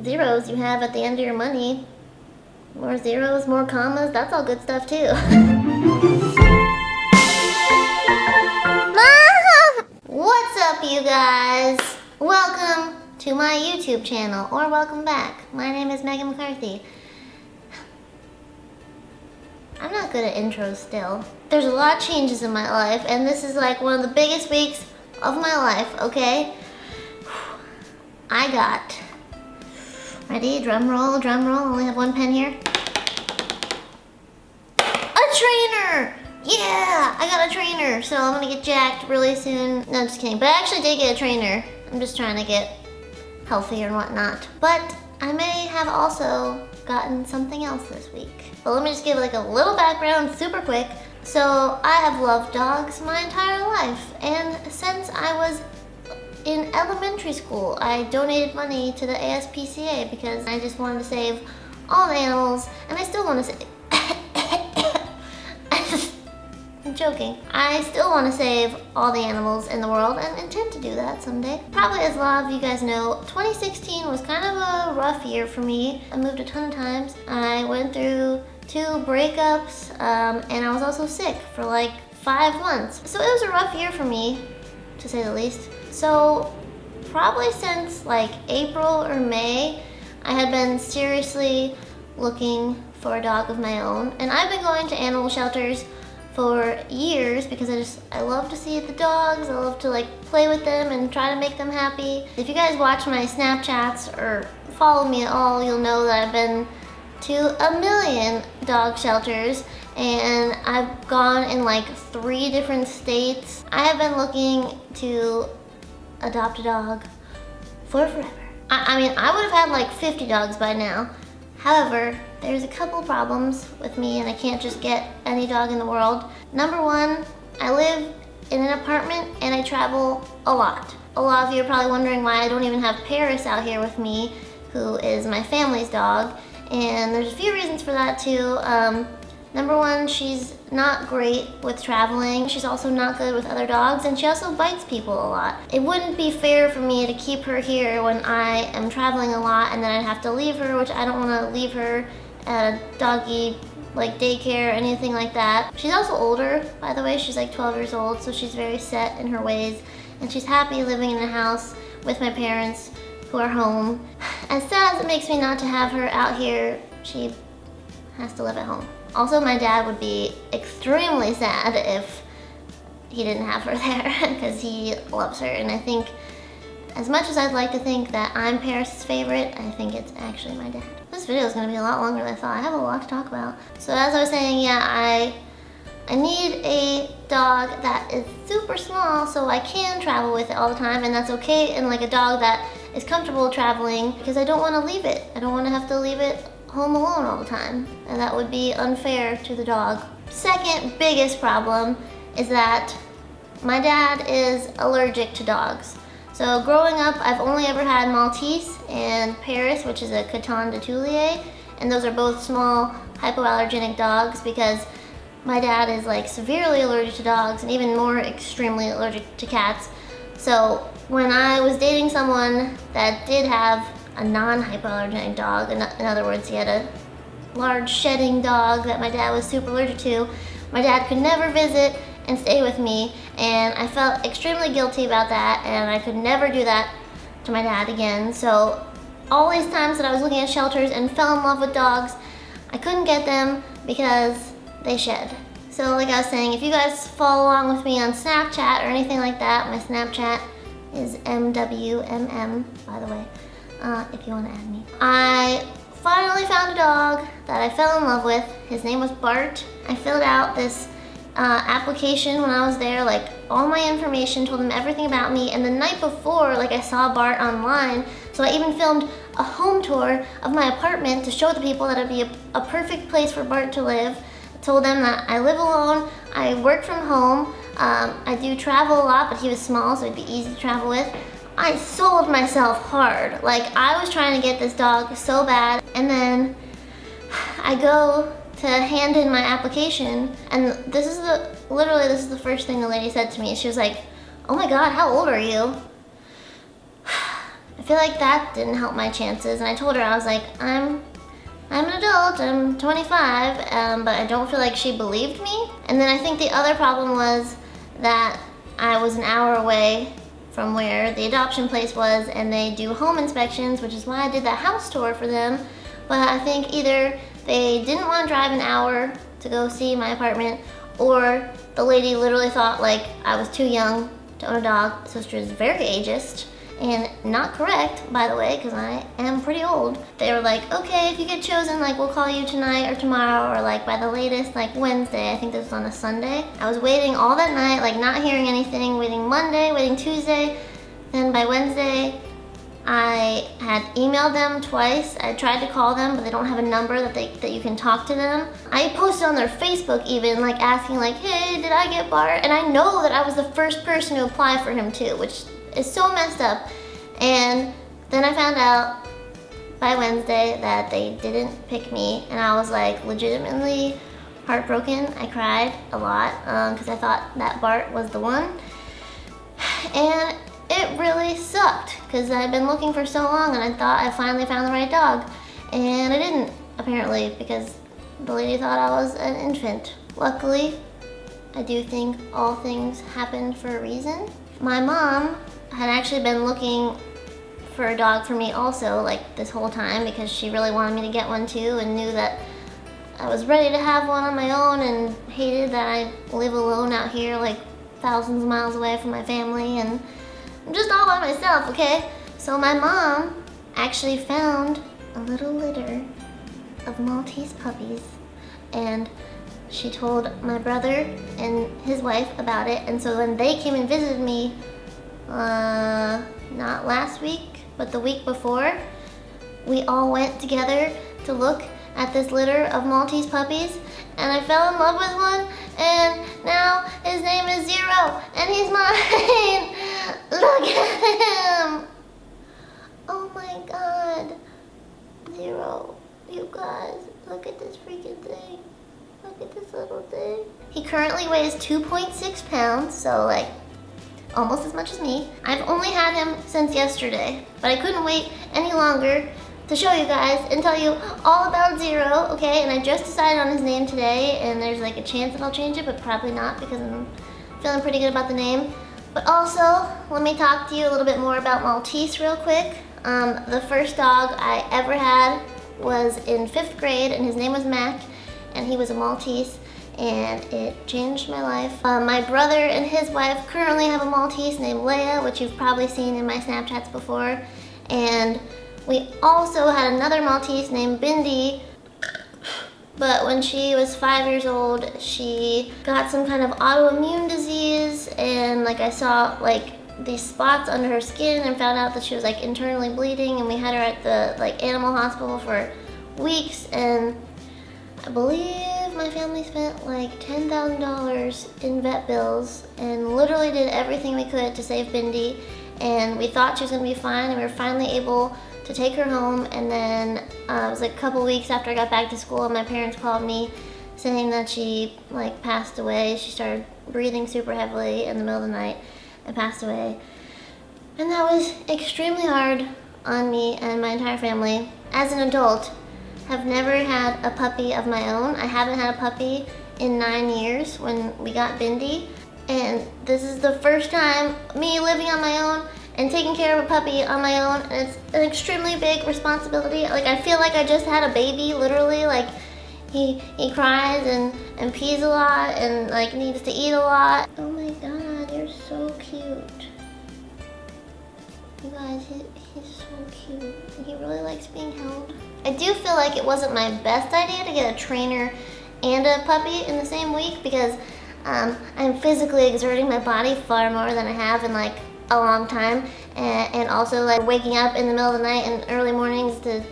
zeros you have at the end of your money. More zeros, more commas, that's all good stuff too. Mom! What's up, you guys? Welcome to my YouTube channel, or welcome back. My name is Meghan McCarthy. I'm not good at intros still. There's a lot of changes in my life, and this is like one of the biggest weeks of my life, okay? I got, ready, drum roll, only have one pen here. A trainer! Yeah, I got a trainer, so I'm gonna get jacked really soon. No, just kidding, but I actually did get a trainer. I'm just trying to get healthier and whatnot. But I may have also gotten something else this week. But let me just give like a little background super quick. So I have loved dogs my entire life, and since I was in elementary school, I donated money to the ASPCA because I just wanted to save all the animals, and I still want to save. I'm joking. I still want to save all the animals in the world and intend to do that someday. Probably, as a lot of you guys know, 2016 was kind of a rough year for me. I moved a ton of times. I went through 2 breakups, and I was also sick for like 5 months. So it was a rough year for me, to say the least. So probably since like April or May, I had been seriously looking for a dog of my own. And I've been going to animal shelters for years because I love to see the dogs. I love to like play with them and try to make them happy. If you guys watch my Snapchats or follow me at all, you'll know that I've been to 1 million dog shelters, and I've gone in like 3 different states. I have been looking to adopt a dog for forever. I mean, I would have had like 50 dogs by now. However, there's a couple problems with me, and I can't just get any dog in the world. Number 1, I live in an apartment and I travel a lot. A lot of you are probably wondering why I don't even have Paris out here with me, who is my family's dog. And there's a few reasons for that too. Number 1, she's not great with traveling. She's also not good with other dogs, and she also bites people a lot. It wouldn't be fair for me to keep her here when I am traveling a lot and then I'd have to leave her, which I don't want to leave her at a doggy like daycare or anything like that. She's also older, by the way. She's like 12 years old, so she's very set in her ways, and she's happy living in a house with my parents who are home. As sad as it makes me not to have her out here, she has to live at home. Also, my dad would be extremely sad if he didn't have her there because he loves her. And I think, as much as I'd like to think that I'm Paris' favorite, I think it's actually my dad. This video is going to be a lot longer than I thought. I have a lot to talk about. So as I was saying, yeah, I need a dog that is super small so I can travel with it all the time, and that's okay, and like a dog that is comfortable traveling, because I don't want to leave it. I don't want to have to leave it home alone all the time, and that would be unfair to the dog. Second biggest problem is that my dad is allergic to dogs. So growing up, I've only ever had Maltese and Paris, which is a Coton de Toulier, and those are both small hypoallergenic dogs because my dad is like severely allergic to dogs and even more extremely allergic to cats. So when I was dating someone that did have a non-hypoallergenic dog, in other words, he had a large shedding dog that my dad was super allergic to, my dad could never visit and stay with me, and I felt extremely guilty about that, and I could never do that to my dad again. So all these times that I was looking at shelters and fell in love with dogs, I couldn't get them because they shed. So like I was saying, if you guys follow along with me on Snapchat or anything like that, my Snapchat is MWMM, by the way, if you want to add me. I finally found a dog that I fell in love with. His name was Bart. I filled out this application when I was there, like all my information, told him everything about me, and the night before, like I saw Bart online, so I even filmed a home tour of my apartment to show the people that it'd be a perfect place for Bart to live. I told them that I live alone, I work from home, I do travel a lot, but he was small, so it'd be easy to travel with. I sold myself hard. Like, I was trying to get this dog so bad, and then I go to hand in my application, and this is the first thing the lady said to me. She was like, "Oh my God, how old are you?" I feel like that didn't help my chances. And I told her, I was like, I'm an adult, I'm 25, but I don't feel like she believed me. And then I think the other problem was that I was an hour away from where the adoption place was, and they do home inspections, which is why I did that house tour for them. But I think either they didn't want to drive an hour to go see my apartment, or the lady literally thought like I was too young to own a dog, so she was very ageist. And not correct, by the way, because I am pretty old. They were like, okay, if you get chosen, like, we'll call you tonight or tomorrow, or like by the latest, like Wednesday. I think this was on a Sunday. I was waiting all that night, like not hearing anything, waiting Monday, waiting Tuesday. Then by Wednesday, I had emailed them twice. I tried to call them, but they don't have a number that you can talk to them. I posted on their Facebook even, like asking like, hey, did I get Bart? And I know that I was the first person to apply for him too, which is so messed up. And then I found out by Wednesday that they didn't pick me, and I was like legitimately heartbroken. I cried a lot because I thought that Bart was the one. And it really sucked because I've been looking for so long and I thought I finally found the right dog. And I didn't, apparently, because the lady thought I was an infant. Luckily, I do think all things happen for a reason. My mom had actually been looking for a dog for me also, like this whole time, because she really wanted me to get one too and knew that I was ready to have one on my own and hated that I live alone out here like thousands of miles away from my family and I'm just all by myself, okay? So my mom actually found a little litter of Maltese puppies and she told my brother and his wife about it, and so when they came and visited me not last week, but the week before, we all went together to look at this litter of Maltese puppies, and I fell in love with one, and now his name is Zero, and he's mine. Look at him. Oh my God. Zero, you guys, look at this freaking thing. Look at this little thing. He currently weighs 2.6 pounds, so like almost as much as me. I've only had him since yesterday, but I couldn't wait any longer to show you guys and tell you all about Zero, okay? And I just decided on his name today, and there's like a chance that I'll change it, but probably not because I'm feeling pretty good about the name. But also, let me talk to you a little bit more about Maltese real quick. The first dog I ever had was in 5th grade, and his name was Mac, and he was a Maltese, and it changed my life. My brother and his wife currently have a Maltese named Leia, which you've probably seen in my Snapchats before. And we also had another Maltese named Bindi, but when she was 5 years old, she got some kind of autoimmune disease, and like I saw like these spots under her skin and found out that she was like internally bleeding, and we had her at the like animal hospital for weeks, and I believe my family spent like $10,000 in vet bills and literally did everything we could to save Bindi, and we thought she was gonna be fine, and we were finally able to take her home. And then it was like a couple weeks after I got back to school, and my parents called me saying that she like passed away. She started breathing super heavily in the middle of the night and passed away. And that was extremely hard on me and my entire family. As an adult, have never had a puppy of my own. I haven't had a puppy in 9 years when we got Bindi. And this is the first time me living on my own and taking care of a puppy on my own, and it's an extremely big responsibility. Like I feel like I just had a baby, literally. Like he cries and pees a lot and like needs to eat a lot. Oh my God, you're so cute. You guys, he's so cute. He really likes being held. I do feel like it wasn't my best idea to get a trainer and a puppy in the same week because I'm physically exerting my body far more than I have in like a long time, and also like waking up in the middle of the night and early mornings to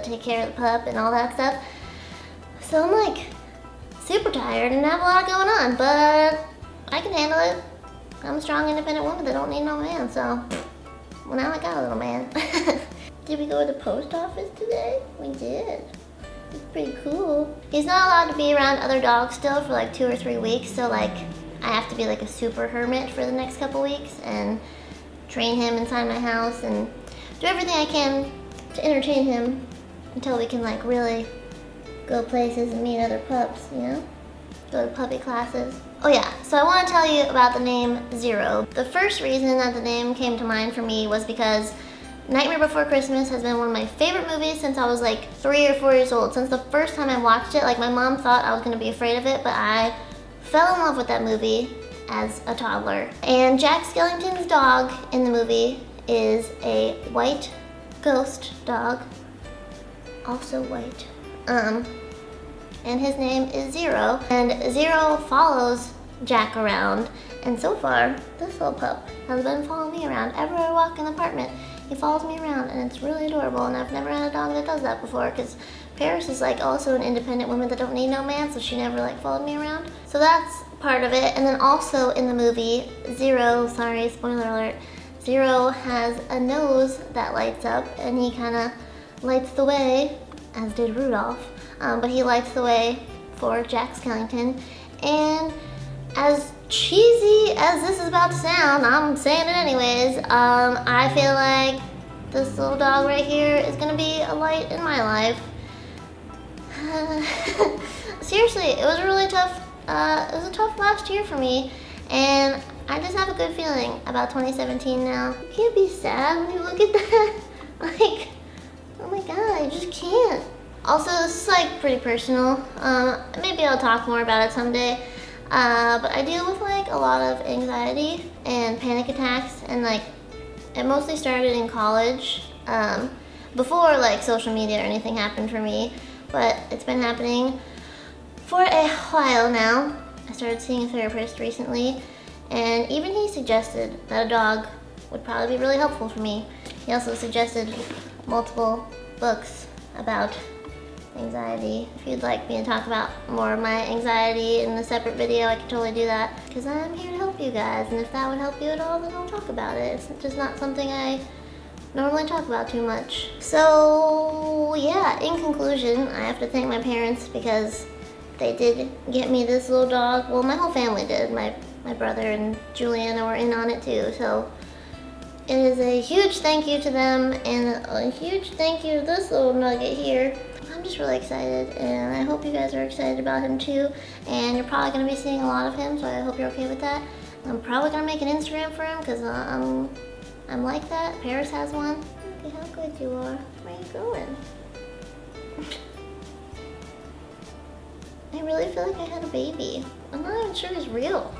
take care of the pup and all that stuff. So I'm like super tired and have a lot going on, but I can handle it. I'm a strong, independent woman that don't need no man, so well, now I got a little man. Did we go to the post office today? We did. It's pretty cool. He's not allowed to be around other dogs still for like 2 or 3 weeks, so like I have to be like a super hermit for the next couple weeks and train him inside my house and do everything I can to entertain him until we can like really go places and meet other pups, you know? Go to puppy classes. Oh yeah, so I want to tell you about the name Zero. The first reason that the name came to mind for me was because Nightmare Before Christmas has been one of my favorite movies since I was like 3 or 4 years old. Since the first time I watched it, like my mom thought I was gonna be afraid of it, but I fell in love with that movie as a toddler. And Jack Skellington's dog in the movie is a white ghost dog, also white. And his name is Zero. And Zero follows Jack around. And so far, this little pup has been following me around everywhere I walk in the apartment. He follows me around and it's really adorable, and I've never had a dog that does that before because Paris is like also an independent woman that don't need no man, so she never like followed me around. So that's part of it. And then also in the movie, Zero, sorry, spoiler alert, Zero has a nose that lights up and he kind of lights the way, as did Rudolph, but he lights the way for Jack Skellington. And as cheesy as this is about to sound, I'm saying it anyways, I feel like this little dog right here is gonna be a light in my life. Seriously, it was really tough. It was a tough last year for me, and I just have a good feeling about 2017 now. You can't be sad when you look at that. Like, oh my god, I just can't. Also, this is like pretty personal. Maybe I'll talk more about it someday. But I deal with like a lot of anxiety and panic attacks, and like it mostly started in college, before like social media or anything happened for me, but it's been happening for a while now. I started seeing a therapist recently, and even he suggested that a dog would probably be really helpful for me. He also suggested multiple books about anxiety. If you'd like me to talk about more of my anxiety in a separate video, I could totally do that, because I'm here to help you guys, and if that would help you at all, then I'll talk about it. It's just not something I normally talk about too much. So yeah, in conclusion, I have to thank my parents because they did get me this little dog. Well, my whole family did. My brother and Juliana were in on it too, so it is a huge thank you to them, and a huge thank you to this little nugget here. I'm just really excited, and I hope you guys are excited about him too. And you're probably going to be seeing a lot of him, so I hope you're okay with that. I'm probably going to make an Instagram for him because I'm like that. Paris has one. Look at how good you are. Where are you going? I really feel like I had a baby. I'm not even sure he's real.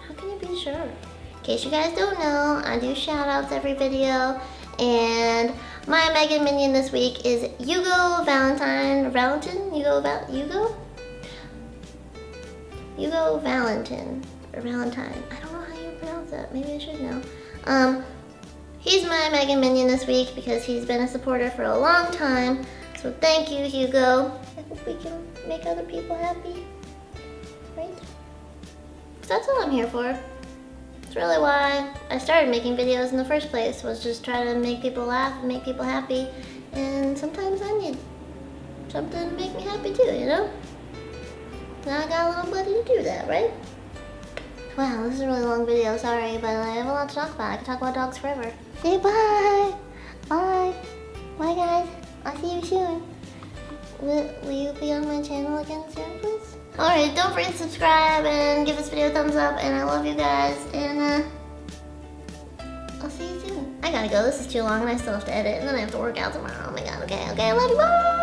How can you be sure? In case you guys don't know, I do shout outs every video, and my Meghan minion this week is Hugo Valentine. Hugo Valentin? Or Valentine. I don't know how you pronounce that. Maybe I should know. He's my Meghan minion this week because he's been a supporter for a long time. So thank you, Hugo. I hope we can make other people happy. Right? So that's all I'm here for. It's really why I started making videos in the first place, was just try to make people laugh and make people happy. And sometimes I need something to make me happy too, you know? Now I got a little buddy to do that, right? Wow, this is a really long video, sorry, but I have a lot to talk about. I can talk about dogs forever. Say bye! Bye! Bye guys, I'll see you soon. Will you be on my channel again soon, please? Alright, don't forget to subscribe and give this video a thumbs up, and I love you guys, and I'll see you soon. I gotta go, this is too long and I still have to edit, and then I have to work out tomorrow. Oh my god, okay, I love you, bye!